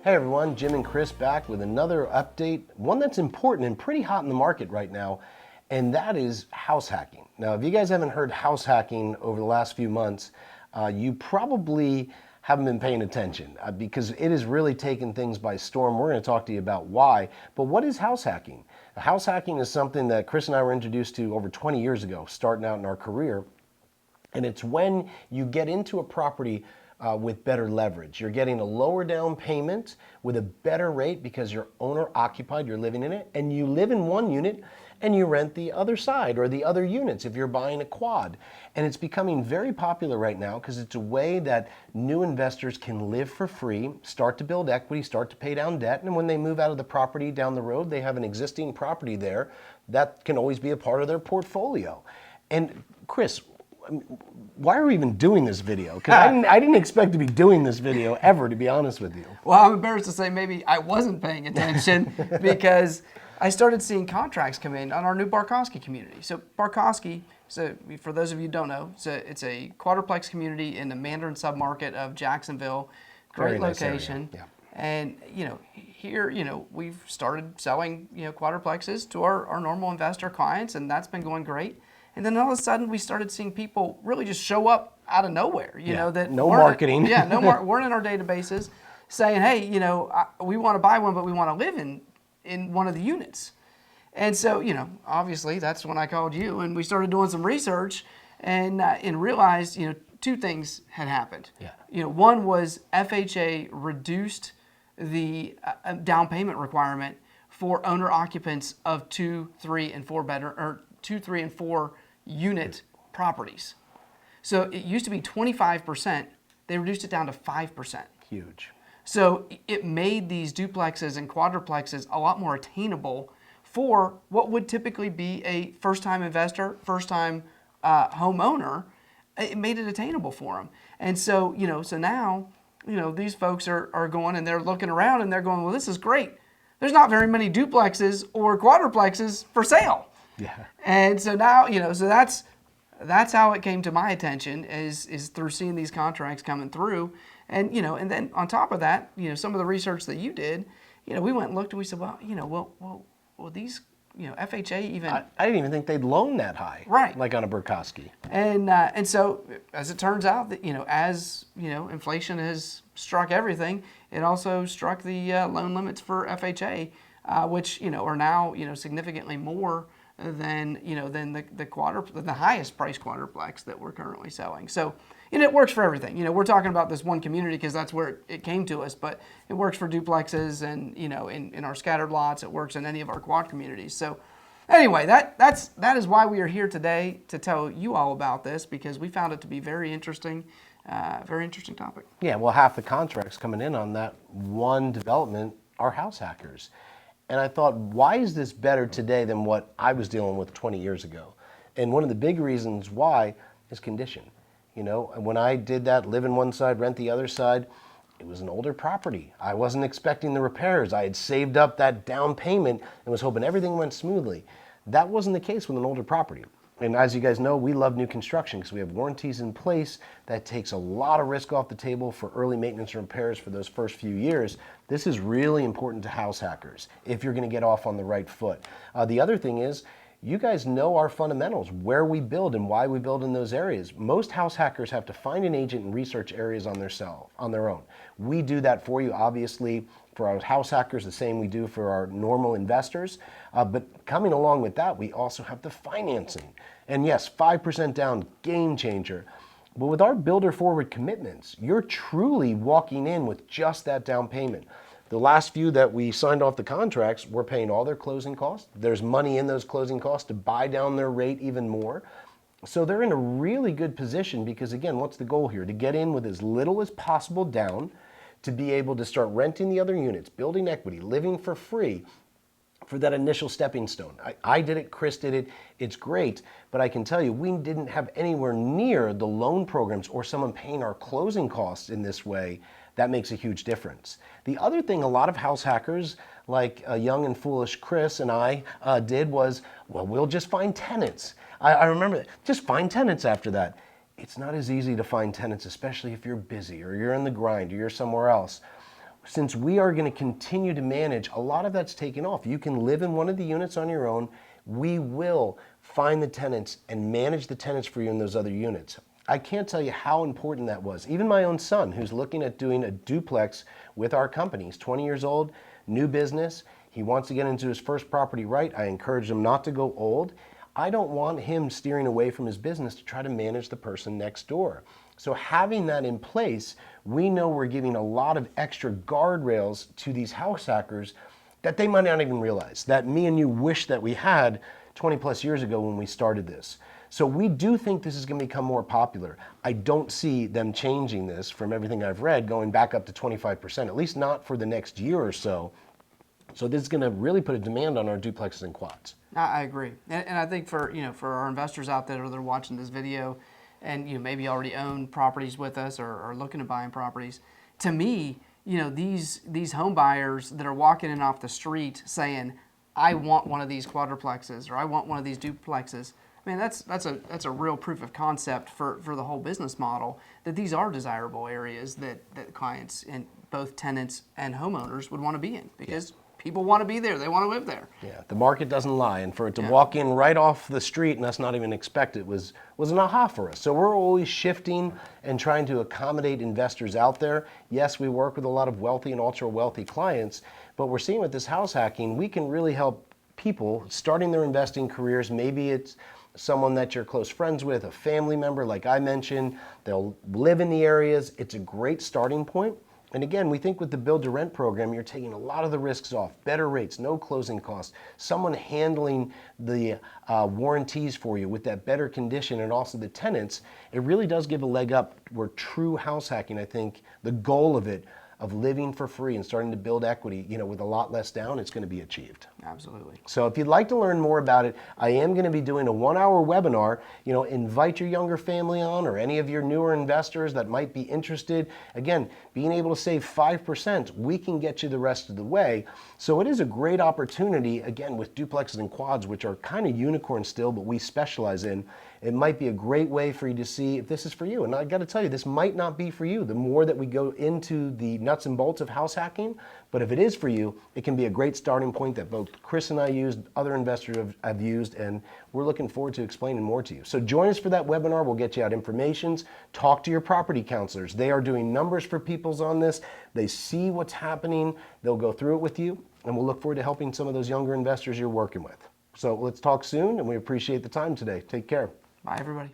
Hey everyone, Jim and Chris back with another update, one that's important and pretty hot in the market right now, and that is house hacking. Now, if you guys haven't heard house hacking over the last few months, you probably haven't been paying attention because it has really taken things by storm. We're going to talk to you about why, but what is house hacking? House hacking is something that Chris and I were introduced to over 20 years ago, starting out in our career, and it's when you get into a property with better leverage. You're getting a lower down payment with a better rate because you're owner occupied, you're living in it, and you live in one unit and you rent the other side or the other units if you're buying a quad. And it's becoming very popular right now because it's a way that new investors can live for free, start to build equity, start to pay down debt, and when they move out of the property down the road, they have an existing property there that can always be a part of their portfolio. And Chris, why are we even doing this video? Because I didn't expect to be doing this video ever, to be honest with you. Well, I'm embarrassed to say maybe I wasn't paying attention because I started seeing contracts come in on our new Barkowski community. So Barkowski, for those of you who don't know, it's a quadruplex community in the Mandarin submarket of Jacksonville. Great location. Nice. Yeah. And here we've started selling quadruplexes to our normal investor clients, and that's been going great. And then all of a sudden, we started seeing people really just show up out of nowhere. That no marketing. Weren't in our databases, saying, "Hey, we want to buy one, but we want to live in one of the units." And so, obviously, that's when I called you, and we started doing some research, and realized, two things had happened. Yeah. One was FHA reduced the down payment requirement for owner occupants of 2, 3, and 4 bedroom or 2, 3, and 4 unit properties. So it used to be 25%. They reduced it down to 5%. Huge. So it made these duplexes and quadruplexes a lot more attainable for what would typically be a first-time investor, first-time homeowner. It made it attainable for them. And so, so now, these folks are going and they're looking around and they're going, well, this is great. There's not very many duplexes or quadruplexes for sale. Yeah. And so now, so that's how it came to my attention is through seeing these contracts coming through. And, and then on top of that, some of the research that you did, we went and looked and we said, well, these, FHA even. I didn't even think they'd loan that high. Right. Like on a Barkowski. And so as it turns out that, as, inflation has struck everything, it also struck the loan limits for FHA, which, are now, significantly more than the highest price quadruplex that we're currently selling. So, it works for everything. We're talking about this one community because that's where it came to us, but it works for duplexes and in our scattered lots. It works in any of our quad communities. So, anyway, that is why we are here today to tell you all about this because we found it to be very interesting topic. Yeah, well, half the contracts coming in on that one development are house hackers. And I thought, why is this better today than what I was dealing with 20 years ago? And one of the big reasons why is condition. When I did that, live in one side, rent the other side, it was an older property. I wasn't expecting the repairs. I had saved up that down payment and was hoping everything went smoothly. That wasn't the case with an older property. And as you guys know, we love new construction because we have warranties in place that takes a lot of risk off the table for early maintenance and repairs for those first few years. This is really important to house hackers if you're going to get off on the right foot. The other thing is, you guys know our fundamentals, where we build and why we build in those areas. Most house hackers have to find an agent and research areas on their own. We do that for you, obviously, for our house hackers, the same we do for our normal investors. But coming along with that, we also have the financing. And yes, 5% down, game changer. But with our builder forward commitments, you're truly walking in with just that down payment. The last few that we signed off the contracts, we're paying all their closing costs. There's money in those closing costs to buy down their rate even more. So they're in a really good position because, again, what's the goal here? To get in with as little as possible down, to be able to start renting the other units, building equity, living for free for that initial stepping stone. I did it, Chris did it, it's great, but I can tell you, we didn't have anywhere near the loan programs or someone paying our closing costs in this way. That makes a huge difference. The other thing a lot of house hackers, like young and foolish Chris and I did was, well, we'll just find tenants. I remember that. Just find tenants after that. It's not as easy to find tenants, especially if you're busy or you're in the grind or you're somewhere else. since we are going to continue to manage, a lot of that's taken off. You can live in one of the units on your own. We will find the tenants and manage the tenants for you in those other units. I can't tell you how important that was. Even my own son, who's looking at doing a duplex with our company, he's 20 years old, new business. He wants to get into his first property right. I encourage him not to go old. I don't want him steering away from his business to try to manage the person next door. So having that in place, we know we're giving a lot of extra guardrails to these house hackers that they might not even realize, that me and you wish that we had 20 plus years ago when we started this. So we do think this is going to become more popular. I don't see them changing this from everything I've read, going back up to 25%, at least not for the next year or so. So this is going to really put a demand on our duplexes and quads. I agree, and I think for for our investors out there that are watching this video, and maybe already own properties with us or are looking at buying properties, to me, these home buyers that are walking in off the street saying, "I want one of these quadruplexes" or "I want one of these duplexes." I mean, that's a real proof of concept for the whole business model, that these are desirable areas that clients and both tenants and homeowners would want to be in, because people want to be there. They want to live there. Yeah, the market doesn't lie, and for it to walk in right off the street and us not even expect it was an aha for us. So we're always shifting and trying to accommodate investors out there. Yes, we work with a lot of wealthy and ultra wealthy clients, but we're seeing with this house hacking, we can really help people starting their investing careers. Maybe it's someone that you're close friends with, a family member, like I mentioned. They'll live in the areas. It's a great starting point. And again, we think with the build to rent program, you're taking a lot of the risks off. Better rates, no closing costs, someone handling the warranties for you with that better condition, and also the tenants. It really does give a leg up where true house hacking, I think, the goal of it, of living for free and starting to build equity, with a lot less down, it's going to be achieved. Absolutely. So if you'd like to learn more about it, I am going to be doing a 1-hour webinar. Invite your younger family on, or any of your newer investors that might be interested. Again, being able to save 5%, we can get you the rest of the way. So it is a great opportunity, again, with duplexes and quads, which are kind of unicorn still, but we specialize in. It might be a great way for you to see if this is for you. And I got to tell you, this might not be for you. The more that we go into the nuts and bolts of house hacking, but if it is for you, it can be a great starting point that both Chris and I used, other investors have used, and we're looking forward to explaining more to you. So join us for that webinar. We'll get you out informations. Talk to your property counselors. They are doing numbers for people's on this. They see what's happening. They'll go through it with you, and we'll look forward to helping some of those younger investors you're working with. So let's talk soon, and we appreciate the time today. Take care. Bye, everybody.